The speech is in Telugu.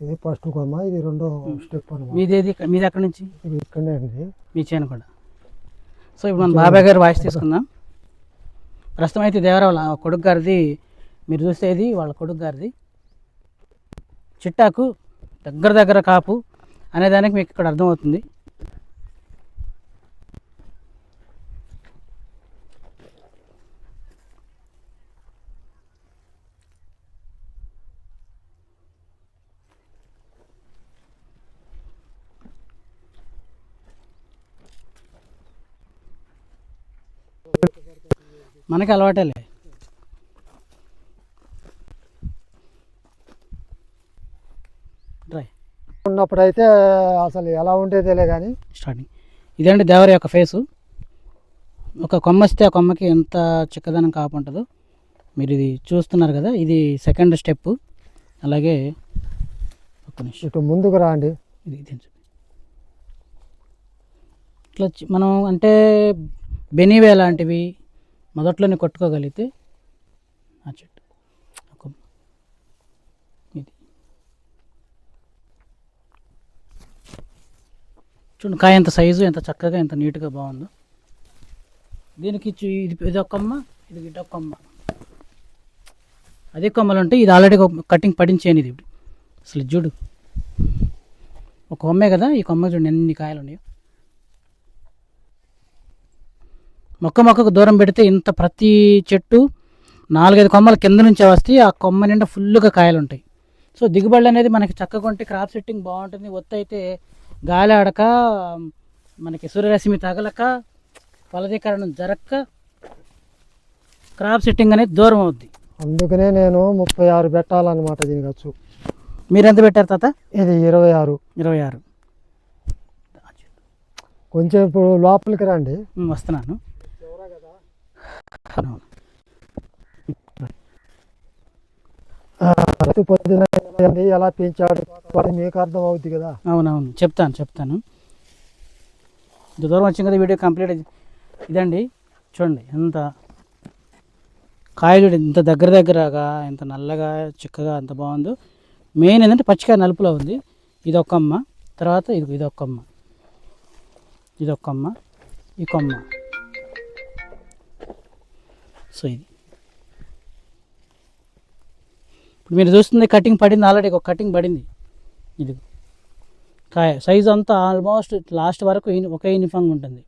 ఇది ఫస్ట్ కొమ్మ, ఇది రెండో స్టెప్ అనమాట. మీది ఎక్కడి నుంచి? ఇది ఇక్కడనే అండి, మీ చేను కూడా. సో ఇప్పుడు మన బాబాయ్ గారు వాయిస్ తీసుకుందాం. ప్రస్తుతం అయితే దేవరావు వాళ్ళ కొడుకు గారిది మీరు చూసేది, వాళ్ళ కొడుకు గారిది చిట్టాకు దగ్గర కాపు అనేదానికి మీకు ఇక్కడ అర్థమవుతుంది. మనకి అలవాటేలే. డ్రై ఉన్నప్పుడైతే అసలు ఎలా ఉండేదేలే కానీ స్టార్టింగ్ ఇదండి దేవర యొక్క ఫేసు. ఒక కొమ్మ వస్తే ఆ కొమ్మకి ఎంత చిక్కదనం కాపు ఉంటుందో మీరు ఇది చూస్తున్నారు కదా. ఇది సెకండ్ స్టెప్. అలాగే ఒక నిమిషం ఇటు ముందుకు రండి. ఇది ఇట్లా మనం అంటే బెనీవే లాంటివి మొదట్లోనే కొట్టుకోగలిగితే ఆ చెట్టు ఇది చూడండి, కాయ ఎంత సైజు, ఎంత చక్కగా, ఎంత నీట్గా బాగుందో. దీనికి ఇది ఒక కొమ్మ, ఇది ఇటొక కొమ్మ. అదే కొమ్మలు ఉంటాయి. ఇది ఆల్రెడీ కటింగ్ పడించేది. ఇది అసలు చూడు, ఒక కొమ్మే కదా ఈ కొమ్మ, చూడండి ఎన్ని కాయలు ఉన్నాయో. మొక్కకు దూరం పెడితే ఇంత ప్రతి చెట్టు 4-5 కొమ్మల కింద నుంచే వస్తాయి. ఆ కొమ్మ నిండా ఫుల్గా కాయలు ఉంటాయి. సో దిగుబడి అనేది మనకి చక్కగా ఉంటే క్రాప్ సెట్టింగ్ బాగుంటుంది. ఒత్తు అయితే గాలి ఆడక, మనకి సూర్యరశ్మి తగలక, ఫలదీకరణం జరక్క క్రాప్ సెట్టింగ్ అనేది దూరం అవుద్ది. అందుకనే నేను 36 పెట్టాలన్నమాట దీనికి వచ్చు. మీరు ఎంత పెట్టారు తాత? ఇది 26. 26. కొంచెం ఇప్పుడు లోపలికి రండి. వస్తున్నాను. పొద్దున ఎలా పెంచాడు మీకు అర్థం అవుద్ది కదా. అవునవును, చెప్తాను. ఇంత దూరం వచ్చింది కదా, వీడియో కంప్లీట్. ఇదండి చూడండి, ఎంత కాయ చూడండి, ఇంత దగ్గరగా, ఎంత నల్లగా చిక్కగా, ఎంత బాగుందో. మెయిన్ ఏంటంటే పచ్చికాయ నలుపులో ఉంది. ఇదొక కొమ్మ, తర్వాత ఇదొక కొమ్మ, ఇదొక కొమ్మ, ఈ కొమ్మ. సో ఇది ఇప్పుడు మీరు చూస్తుంది కటింగ్ పడింది, ఆల్రెడీ ఒక కటింగ్ పడింది. ఇది కాయ సైజు అంతా ఆల్మోస్ట్ లాస్ట్ వరకు ఒక యూనిఫామ్ ఉంటుంది.